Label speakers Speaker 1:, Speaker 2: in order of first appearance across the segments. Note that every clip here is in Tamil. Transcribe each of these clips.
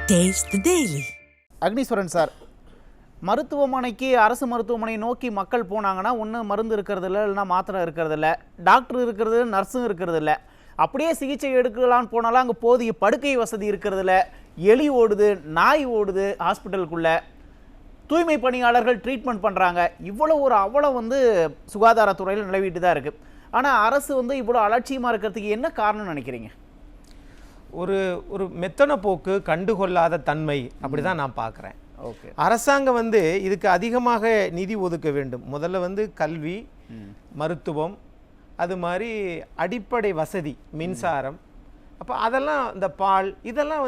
Speaker 1: Taste the Daily.
Speaker 2: Agneeswaran sir, மருத்துவமனைக்கு அரசு மருத்துவமனை நோக்கி மக்கள் போனாங்கன்னா ஒன்று மருந்து இருக்கிறதில்ல, இல்லைனா மாத்திரை இருக்கிறதில்ல, டாக்டர் இருக்கிறது, நர்ஸும் இருக்கிறதில்ல. அப்படியே சிகிச்சை எடுக்கலான்னு போனாலும் அங்கே போதிய படுக்கை வசதி இருக்கிறதில்ல. எலி ஓடுது, நாய் ஓடுது ஹாஸ்பிட்டலுக்குள்ளே. தூய்மை பணியாளர்கள் ட்ரீட்மெண்ட் பண்ணுறாங்க. இவ்வளோ ஒரு அவலம் சுகாதாரத்துறையில் நிலவிட்டு தான் இருக்குது. ஆனால் அரசு இவ்வளோ அலட்சியமாக இருக்கிறதுக்கு என்ன காரணம்னு நினைக்கிறீங்க?
Speaker 3: ஒரு மெத்தன போக்கு, கண்டுகொள்ளாத தன்மை, அப்படிதான் நான் பார்க்குறேன்.
Speaker 2: ஓகே,
Speaker 3: அரசாங்கம் இதுக்கு அதிகமாக நிதி ஒதுக்க வேண்டும். முதல்ல கல்வி, மருத்துவம், அது மாதிரி அடிப்படை வசதி, மின்சாரம், அப்போ அதெல்லாம் இந்த பால், இதெல்லாம்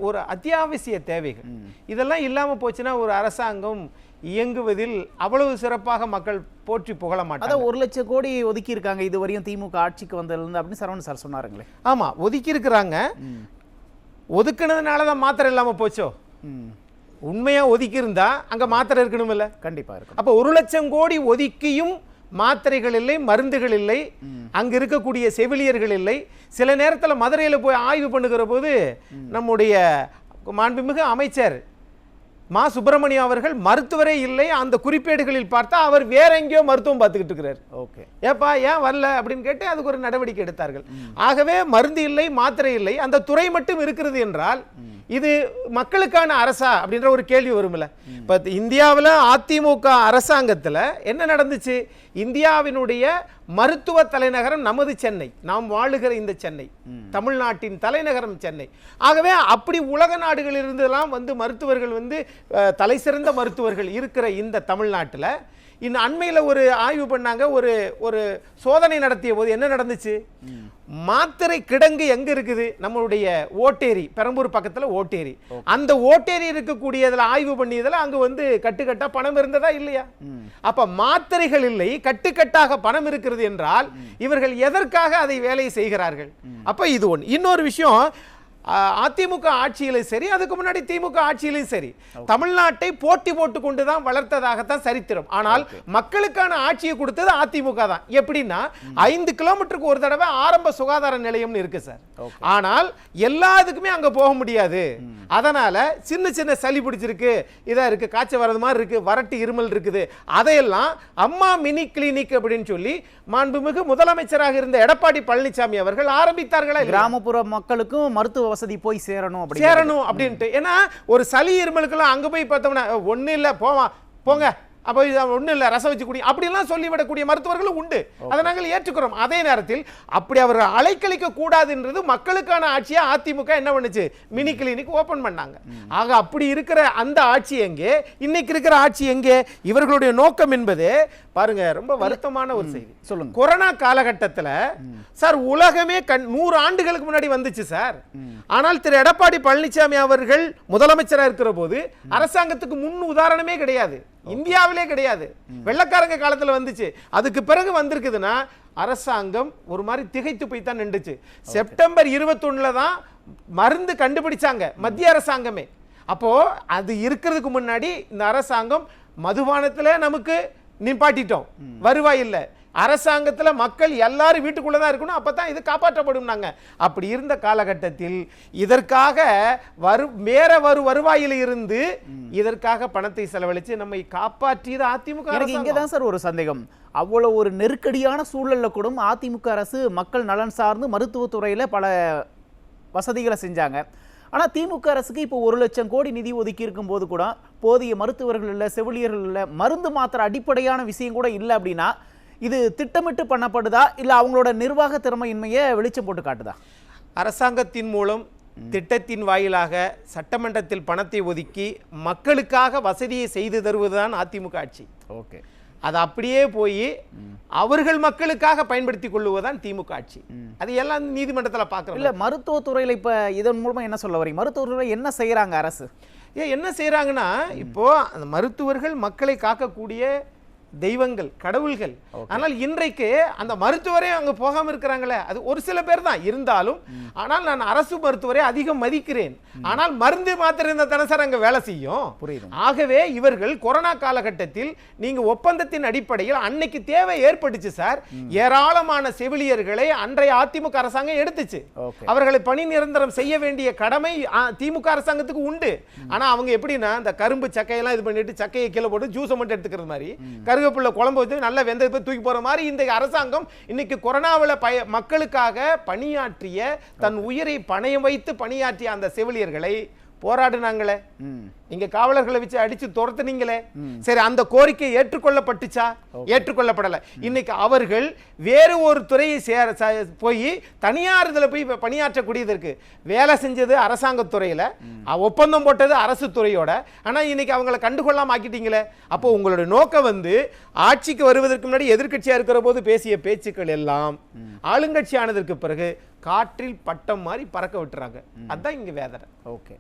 Speaker 3: ஒரு அத்தியாவசிய தேவைகள். இதெல்லாம் இல்லாமல் போச்சுன்னா ஒரு அரசாங்கம் இயங்குவதில் அவ்வளவு சிறப்பாக மக்கள் போற்றி புகழ மாட்டாங்க.
Speaker 2: அதான் 1 லட்சம் கோடி ஒதுக்கி இருக்காங்க இதுவரையும் திமுக ஆட்சிக்கு வந்ததுலேருந்து அப்படின்னு சரவணன் சார் சொன்னாருங்களே.
Speaker 3: ஆமாம், ஒதுக்கி இருக்கிறாங்க. ஒதுக்குனதுனால தான் மாத்திரை இல்லாமல் போச்சோ? உண்மையாக ஒதுக்கி இருந்தா அங்கே மாத்திரை இருக்கணுமில்ல?
Speaker 2: கண்டிப்பாக இருக்கும்.
Speaker 3: அப்போ 1 லட்சம் கோடி ஒதுக்கியும் மாத்திரைகள் இல்லை, மருந்துகள் இல்லை, அங்கே இருக்கக்கூடிய செவிலியர்கள் இல்லை. சில நேரத்தில் மதுரையில் போய் ஆய்வு பண்ணுகிற போது நம்முடைய மாண்புமிகு அமைச்சர் மா சுப்பிரமணியம் அவர்கள் மருத்துவரே இல்லை, அந்த குறிப்பேடுகளில் பார்த்தா அவர் வேற எங்கேயோ மருத்துவம் பார்த்துக்கிட்டு இருக்கிறார்.
Speaker 2: ஓகே,
Speaker 3: ஏப்பா ஏன் வரல அப்படின்னு கேட்டு அதுக்கு ஒரு நடவடிக்கை எடுத்தார்கள். ஆகவே மருந்து இல்லை, மாத்திரை இல்லை, அந்த துறை மட்டும் இருக்கிறது என்றால் இது மக்களுக்கான அரசா அப்படின்ற ஒரு கேள்வி வரும்ல. இப்போ இந்தியாவில் அதிமுக அரசாங்கத்தில் என்ன நடந்துச்சு? இந்தியாவினுடைய மருத்துவ தலைநகரம் நமது சென்னை, நாம் வாழுகிற இந்த சென்னை, தமிழ்நாட்டின் தலைநகரம் சென்னை. ஆகவே அப்படி உலக நாடுகளிலிருந்தெல்லாம் மருத்துவர்கள் தலை சிறந்த மருத்துவர்கள் இருக்கிற இந்த தமிழ்நாட்டில் இன்னும் அண்மையில் ஒரு ஆய்வு பண்ணாங்க, ஒரு சோதனை நடத்திய போது என்ன நடந்துச்சு? மாத்திரை கிடங்கு எங்க இருக்குது? நம்மளுடைய ஓட்டேரி, பெரம்பூர் பக்கத்துல ஓட்டேரி. அந்த ஓட்டேரி இருக்கக்கூடியதுல ஆய்வு பண்ணியதுல அங்க கட்டுக்கட்டா பணம் இருந்ததா இல்லையா? அப்ப மாத்திரைகள் இல்லை, கட்டுக்கட்டாக பணம் இருக்கிறது என்றால் இவர்கள் எதற்காக அதை வேலை செய்கிறார்கள்? அப்ப இது ஒன்று. இன்னொரு விஷயம், அதிமுக ஆட்சியிலும் சரி, அதுக்கு முன்னாடி திமுக ஆட்சியிலும் சரி, தமிழ்நாட்டை போட்டி போட்டு கொண்டுதான் வளர்த்ததாகத்தான் சரித்திரம். ஆனால் மக்களுக்கான ஆட்சியை கொடுத்தது அதிமுக தான். எப்படின்னா 5 கிலோமீட்டருக்கு ஒரு தடவை ஆரம்ப சுகாதார நிலையம்னு இருக்கு சார். ஆனால் எல்லாத்துக்குமே அங்க போக முடியாது. அதனால சின்ன சின்ன சளி பிடிச்சிருக்கு, இதா இருக்கு, காய்ச்சல் வர்றது மாதிரி இருக்கு, வறட்டு இருமல் இருக்குது, அதையெல்லாம் அம்மா மினி கிளினிக் அப்படின்னு சொல்லி மாண்புமிகு முதலமைச்சராக இருந்த எடப்பாடி பழனிசாமி அவர்கள் ஆரம்பித்தார்களா?
Speaker 2: கிராமப்புற மக்களுக்கும் மருத்துவ வசதி போய் சேரணும்
Speaker 3: அப்படின்ட்டு. ஏன்னா ஒரு சளி இருமலுக்கெல்லாம் அங்க போய் பார்த்தோம்னா ஒன்னும் இல்லை, போங்க அப்போ ஒன்றும் இல்லை, ரசம் வச்சு குடி அப்படிலாம் சொல்லிவிடக்கூடிய மருத்துவர்களும் உண்டு. அதை நாங்கள் ஏற்றுக்கிறோம். அதே நேரத்தில் அப்படி அவர் அலைக்கழிக்க கூடாதுன்றது மக்களுக்கான ஆட்சியை அதிமுக என்ன பண்ணுச்சு? மினி கிளினிக் ஓபன் பண்ணாங்க. ஆக அப்படி இருக்கிற அந்த ஆட்சி எங்கே? இன்னைக்கு இருக்கிற ஆட்சி எங்கே? இவர்களுடைய நோக்கம் என்பது பாருங்க, ரொம்ப வருத்தமான ஒரு செய்தி.
Speaker 2: சொல்லுங்க.
Speaker 3: கொரோனா காலகட்டத்தில் சார் உலகமே 100 ஆண்டுகளுக்கு முன்னாடி வந்துச்சு சார். ஆனால் திரு எடப்பாடி பழனிசாமி அவர்கள் முதலமைச்சராக இருக்கிற போது அரசாங்கத்துக்கு முன் உதாரணமே கிடையாது, இந்தியாவிலே கிடையாது. வெள்ளக்காரங்க காலத்துல வந்துச்சு, அதுக்கு பிறகு வந்திருக்குதுன்னா அரசாங்கம் ஒரு மாதிரி திகைத்து போய் தான் நின்றுச்சு. செப்டம்பர் 21 தான் மருந்து கண்டுபிடிச்சாங்க மத்திய அரசாங்கமே. அப்போ அது இருக்கிறதுக்கு முன்னாடி இந்த அரசாங்கம் மதுபானத்துல நமக்கு நிப்பாட்டிட்டோம், வருவாய் இல்லை. அரசாங்கத்துல மக்கள் எல்லாரும் வீட்டுக்குள்ளதான் இருக்கணும், அப்பதான் இது காப்பாற்றப்படும். அப்படி இருந்த காலகட்டத்தில் இதற்காக வருவாயில் இருந்து இதற்காக பணத்தை செலவழிச்சு நம்மை காப்பாற்றியது அதிமுக.
Speaker 2: எனக்கு இங்கதான் சார் ஒரு சந்தேகம். அவ்வளவு ஒரு நெருக்கடியான சூழல்ல கூட அதிமுக அரசு மக்கள் நலன் சார்ந்து மருத்துவத்துறையில பல வசதிகளை செஞ்சாங்க. ஆனால் திமுக அரசுக்கு இப்போ 1 லட்சம் கோடி நிதி ஒதுக்கி இருக்கும் போது கூட போதிய மருத்துவர்கள் இல்லை, செவிலியர்கள் இல்லை, மருந்து மாத்திர அடிப்படையான விஷயம் கூட இல்லை. அப்படின்னா இது திட்டமிட்டு பண்ணப்படுதா, இல்லை அவங்களோட நிர்வாக திறமையின்மையை வெளிச்சம் போட்டு காட்டுதா?
Speaker 3: அரசாங்கத்தின் மூலம் திட்டத்தின் வாயிலாக சட்டமன்றத்தில் பணத்தை ஒதுக்கி மக்களுக்காக வசதியை செய்து தருவதுதான் அதிமுக ஆட்சி.
Speaker 2: ஓகே,
Speaker 3: அது அப்படியே போய் அவர்கள் மக்களுக்காக பயன்படுத்தி கொள்ளுவதுதான் திமுக ஆட்சி. அது எல்லாம் நீதிமன்றத்தில் பார்க்கறோம்.
Speaker 2: இல்லை, மருத்துவத்துறையில் இப்போ இதன் மூலமாக என்ன சொல்ல வரீங்க? மருத்துவத்துறை என்ன செய்கிறாங்க அரசு?
Speaker 3: என்ன செய்கிறாங்கன்னா, இப்போ அந்த மருத்துவர்கள் மக்களை காக்கக்கூடிய தெய்வங்கள், கடவுள்கள். ஆனால் இன்றைக்கு அந்த மருத்துவரே அங்க போகாம இருக்கிறாங்களே, அது ஒரு சில பேர் தான் இருந்தாலும், ஆனால் நான் அரசு மருத்துவரை அதிகம் மதிக்கிறேன். ஆனால் மருந்து மாத்திரை இருந்தா தானே சார் அங்க வேலை செய்யும். ஆகவே இவர்கள் கொரோனா காலகட்டத்தில் நீங்க ஒப்பந்தத்தின் அடிப்படையில் அன்னைக்கு தேவை ஏற்பட்டுச்சு சார். ஏராளமான செவிலியர்களை அன்றைய அதிமுக அரசாங்கம் எடுத்துச்சு. அவர்களை பணி நிரந்தரம் செய்ய வேண்டிய கடமை திமுக அரசாங்கத்துக்கு உண்டு. ஆனா அவங்க எப்படின்னா இந்த கரும்பு சக்கையெல்லாம் இது பண்ணிட்டு சக்கையை கீழே போட்டு ஜூஸை மட்டும் எடுத்துக்கிறது மாதிரி, கருவேப்பிலை குழம்பு வச்சு நல்ல வெந்தயத்தை தூக்கி போற மாதிரி இந்த அரசாங்கம் இன்னைக்கு கொரோனாவில் மக்களுக்காக பணியாற்றிய, தன் உயிரை பணயம் வைத்து பணியாற்றிய அந்த செவிலியர்களை போராடினாங்களே, நீங்க காவலர்களை வச்சு அடிச்சு துரத்துனீங்களே, சரி அந்த கோரிக்கை ஏற்றுக்கொள்ளப்பட்டுச்சா? ஏற்றுக்கொள்ளப்படல. இன்னைக்கு அவர்கள் வேறு ஒரு துறையை போய் தனியார் இதுல போய் பணியாற்றக்கூடியதற்கு வேலை செஞ்சது அரசாங்க துறையில, ஒப்பந்தம் போட்டது அரசு துறையோட. ஆனா இன்னைக்கு அவங்களை கண்டுகொள்ளாம ஆக்கிட்டீங்களே. அப்போ உங்களுடைய நோக்கம் வந்து ஆட்சிக்கு வருவதற்கு முன்னாடி எதிர்க்கட்சியா இருக்கிற போது பேசிய பேச்சுக்கள் எல்லாம் ஆளுங்கட்சி ஆனதற்கு பிறகு காற்றில் பட்டம் மாதிரி பறக்க விட்டுறாங்க. அதுதான் இங்க வேதனை.
Speaker 2: ஓகே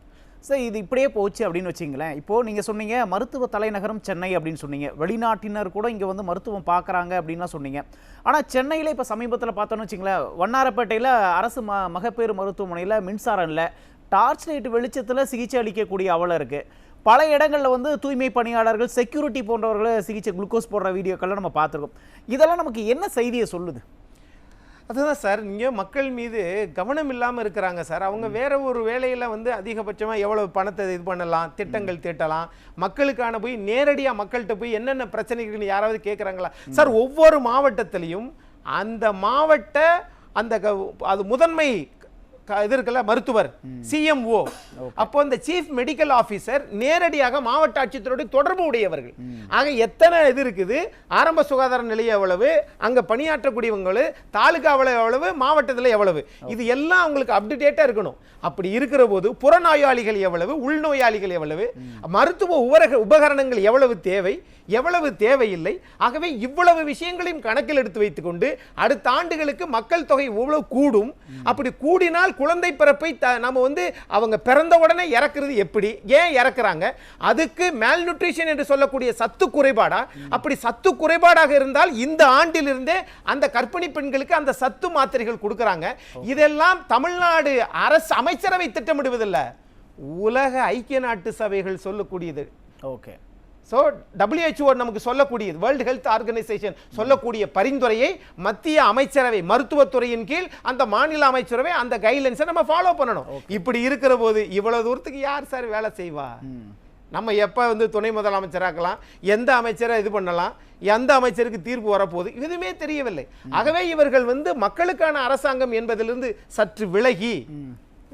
Speaker 2: சார், இது இப்படியே போச்சு அப்படின்னு வச்சிங்களேன். இப்போது நீங்கள் சொன்னீங்க மருத்துவ தலைநகரம் சென்னை அப்படின்னு சொன்னீங்க, வெளிநாட்டினர் கூட இங்கே வந்து மருத்துவம் பார்க்குறாங்க அப்படின்லாம் சொன்னீங்க. ஆனால் சென்னையில் இப்போ சமீபத்தில் பார்த்தோன்னு வச்சிங்களேன், வண்ணாரப்பேட்டையில் அரசு மகப்பேறு மருத்துவமனையில் மின்சாரம் இல்லை, டார்ச் லைட் வெளிச்சத்தில் சிகிச்சை அளிக்கக்கூடிய அவலம் இருக்குது. பல இடங்களில் வந்து தூய்மை பணியாளர்கள், செக்யூரிட்டி போன்றவர்களை சிகிச்சை குளுக்கோஸ் போடுற வீடியோக்கள்லாம் நம்ம பார்த்துருக்கோம். இதெல்லாம் நமக்கு என்ன செய்தியை சொல்லுது?
Speaker 3: அதுதான் சார், இங்கே மக்கள் மீது கவனம் இல்லாமல் இருக்கிறாங்க சார். அவங்க வேற ஒரு வேலையில் வந்து அதிகபட்சமாக எவ்வளவு பணத்தை இது பண்ணலாம், திட்டங்கள் தீட்டலாம், மக்களுக்கான போய் நேரடியாக மக்கள்கிட்ட போய் என்னென்ன பிரச்சனைகள்னு யாராவது கேட்குறாங்களா சார்? ஒவ்வொரு மாவட்டத்திலையும் அந்த மாவட்ட அந்த அது முதன்மை இது இருக்குல்ல மருத்துவர், சிஎம்ஓ, அப்போ இந்த சீஃப் மெடிக்கல் ஆபீசர் நேரடியாக மாவட்ட ஆட்சியரோட தொடர்பு உடையவர்கள். ஆக எத்தனை இது இருக்குது, ஆரம்ப சுகாதார நிலையம் எவ்வளவு, அங்க பணியாற்றக்கூடியவங்க தாலுகா எவ்வளவு, மாவட்டத்தில் எவ்வளவு, இது எல்லாம் உங்களுக்கு அப்டேட்டா இருக்கணும். அப்படி இருக்கிற போது புறநோயாளிகள் எவ்வளவு, உள்நோயாளிகள் எவ்வளவு, மருத்துவ உபகரணங்கள் எவ்வளவு தேவை, எவ்வளவு தேவையில்லை. ஆகவே இவ்வளவு விஷயங்களையும் கணக்கில் எடுத்து வைத்துக் கொண்டு அடுத்த ஆண்டுகளுக்கு மக்கள் தொகை எவ்வளவு கூடும், அப்படி கூடினால் குழந்தை பிறப்பை நம்ம வந்து அவங்க பிறந்த உடனே இறக்குறது எப்படி, ஏன் இறக்குறாங்க, அதுக்கு மேல் நியூட்ரிஷன் என்று சொல்லக்கூடிய சத்து குறைபாடா, அப்படி சத்து குறைபாடாக இருந்தால் இந்த ஆண்டிலிருந்தே அந்த கர்ப்பிணி பெண்களுக்கு அந்த சத்து மாத்திரைகள் கொடுக்கறாங்க. இதெல்லாம் தமிழ்நாடு அரசு அமைச்சரவை திட்டமிடுவதில்லை, உலக ஐக்கிய நாட்டு சபைகள் சொல்லக்கூடியது.
Speaker 2: ஓகே,
Speaker 3: ஸோ WHO நமக்கு சொல்லக்கூடியது, வேர்ல்டு ஹெல்த் ஆர்கனைசேஷன் சொல்லக்கூடிய பரிந்துரையை மத்திய அமைச்சரவை மருத்துவத்துறையின் கீழ் அந்த மாநில அமைச்சரவை அந்த கைட்லைன்ஸை நம்ம ஃபாலோ பண்ணணும். இப்படி இருக்கிற போது இவ்வளவு தூரத்துக்கு யார் சார் வேலை செய்வா? நம்ம எப்போ வந்து துணை முதலமைச்சராக்கலாம், எந்த அமைச்சரை இது பண்ணலாம், எந்த அமைச்சருக்கு தீர்ப்பு வரப்போகுது, எதுவுமே தெரியவில்லை. ஆகவே இவர்கள் வந்து மக்களுக்கான அரசாங்கம் என்பதிலிருந்து சற்று விலகி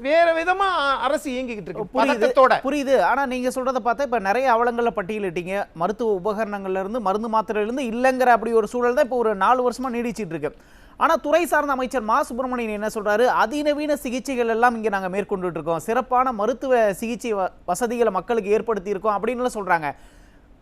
Speaker 3: வேற விதமா அரசு இயங்கிக்கிட்டு இருக்கு.
Speaker 2: புரியுது. ஆனா நீங்க சொல்றதை பார்த்தா இப்ப நிறைய அவலங்களை பட்டியலிட்டீங்க. மருத்துவ உபகரணங்கள்ல இருந்து, மருந்து மாத்திரையில இருந்து இல்லைங்கிற அப்படி ஒரு சூழல் தான் இப்போ ஒரு 4 வருஷமா நீடிச்சிட்டு இருக்கு. ஆனா துறை சார்ந்த அமைச்சர் மா சுப்பிரமணியன் என்ன சொல்றாரு, அதிநவீன சிகிச்சைகள் எல்லாம் இங்க நாங்க மேற்கொண்டு இருக்கோம், சிறப்பான மருத்துவ சிகிச்சை வசதிகளை மக்களுக்கு ஏற்படுத்தி இருக்கோம் அப்படின்னு சொல்றாங்க.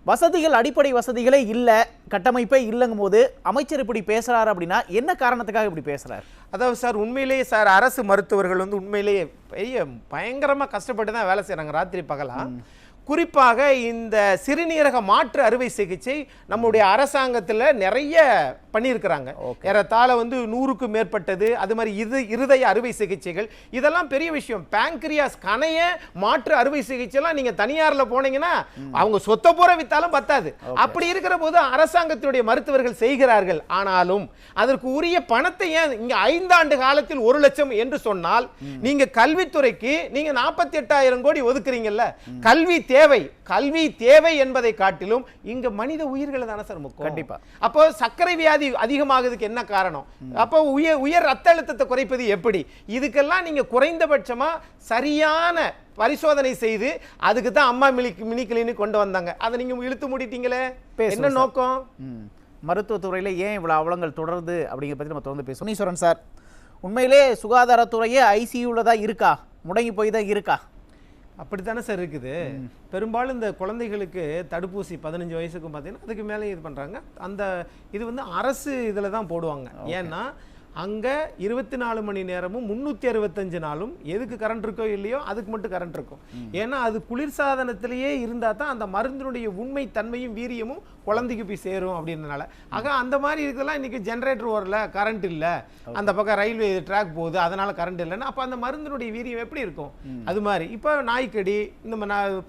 Speaker 2: வசதிகள், அடிப்படை வசதிகளே இல்லை, கட்டமைப்பே இல்லைங்கும் போது அமைச்சர் இப்படி பேசுறாரு அப்படின்னா என்ன காரணத்துக்காக இப்படி பேசுறாரு?
Speaker 3: அதாவது சார், உண்மையிலேயே சார் அரசு மருத்துவர்கள் வந்து உண்மையிலேயே பெரிய பயங்கரமாக கஷ்டப்பட்டு தான் வேலை செய்கிறாங்க, ராத்திரி பகலா. குறிப்பாக இந்த சிறுநீரக மாற்று அறுவை சிகிச்சை நம்முடைய அரசாங்கத்தில் நிறைய பண்ணியிருக்கிறாங்க. ஏறத்தாழ வந்து 100க்கு மேற்பட்டது. அது மாதிரி இருதய அறுவை சிகிச்சைகள், இதெல்லாம் பெரிய விஷயம். பேங்க்ரியாஸ் கணைய மாற்று அறுவை சிகிச்சைலாம் நீங்க தனியார்ல போனீங்கன்னா அவங்க சொத்த போற வித்தாலும் பத்தாது. அப்படி இருக்கிற போது அரசாங்கத்தினுடைய மருத்துவர்கள் செய்கிறார்கள். ஆனாலும் அதற்கு உரிய பணத்தை ஏன் இங்க 5 ஆண்டு காலத்தில் 1 லட்சம் என்று சொன்னால், நீங்க கல்வித்துறைக்கு நீங்க 48,000 கோடி ஒதுக்குறீங்கல்ல. கல்வி தேவை என்பதை காட்டிலும் இங்க மனித உயிர்களை தானே சார் முக்கியம்.
Speaker 2: கண்டிப்பா.
Speaker 3: அப்போ சர்க்கரை வியாதி அதிகமாகுதுக்கு என்ன காரணம்? அப்போ உயர் ரத்த அழுத்தத்தை குறைப்பது எப்படி? இதுக்கெல்லாம் நீங்க குறைந்தபட்சமா சரியான பரிசோதனை செய்து அதுக்கு தான் அம்மா மினி கிளினிக் கொண்டு வந்தாங்க. அதை நீங்க இழுத்து மூடிட்டீங்களே, என்ன நோக்கம்?
Speaker 2: மருத்துவத்துறையில ஏன் இவ்வளவு அவலங்கள் தொடருது அப்படிங்கிற பத்தி நம்ம தொடர்ந்து பேசுவோம். ஈஸ்வரன் சார், உண்மையிலே சுகாதாரத்துறையே ஐசியூல தான் இருக்கா, முடங்கி போய் தான் இருக்கா?
Speaker 3: அப்படித்தானே சார் இருக்குது. பெரும்பாலும் இந்த குழந்தைகளுக்கு தடுப்பூசி 15 வயசுக்கும் பார்த்தீங்கன்னா அதுக்கு மேலே இது பண்ணுறாங்க. அந்த இது வந்து அரசு இதில் தான் போடுவாங்க. ஏன்னா அங்கே 24 மணி நேரமும் 365 நாளும் எதுக்கு கரண்ட் இருக்கோ இல்லையோ அதுக்கு மட்டும் கரண்ட் இருக்கும். ஏன்னா அது குளிர்சாதனத்திலேயே இருந்தால் தான் அந்த மருந்தினுடைய உண்மை தன்மையும் வீரியமும் குழந்தைக்கு போய் சேரும் அப்படின்றனால. ஆக அந்த மாதிரி இருக்கலாம். இன்னைக்கு ஜென்ரேட்டர் வரல, கரண்ட் இல்லை, அந்த பக்கம் ரயில்வே ட்ராக் போகுது, அதனால கரண்ட் இல்லைன்னா அப்போ அந்த மருந்தினுடைய வீரியம் எப்படி இருக்கும்? அது மாதிரி இப்போ நாய்க்கடி, இந்த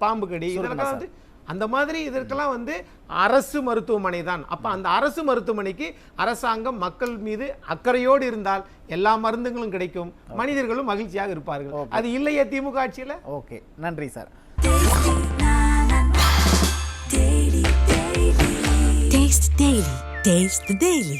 Speaker 3: பாம்பு கடி, இதெல்லாம் வந்து அந்த மாதிரி இதற்கெல்லாம் வந்து அரசு மருத்துவமனை தான். அப்ப அந்த அரசு மருத்துவமனைக்கு அரசாங்கம் மக்கள் மீது அக்கறையோடு இருந்தால் எல்லா மருந்துகளும் கிடைக்கும், மனிதர்களும் மகிழ்ச்சியாக இருப்பார்கள். அது இல்லையே திமுக ஆட்சியில்.
Speaker 2: ஓகே, நன்றி சார்.
Speaker 1: Taste the Daily.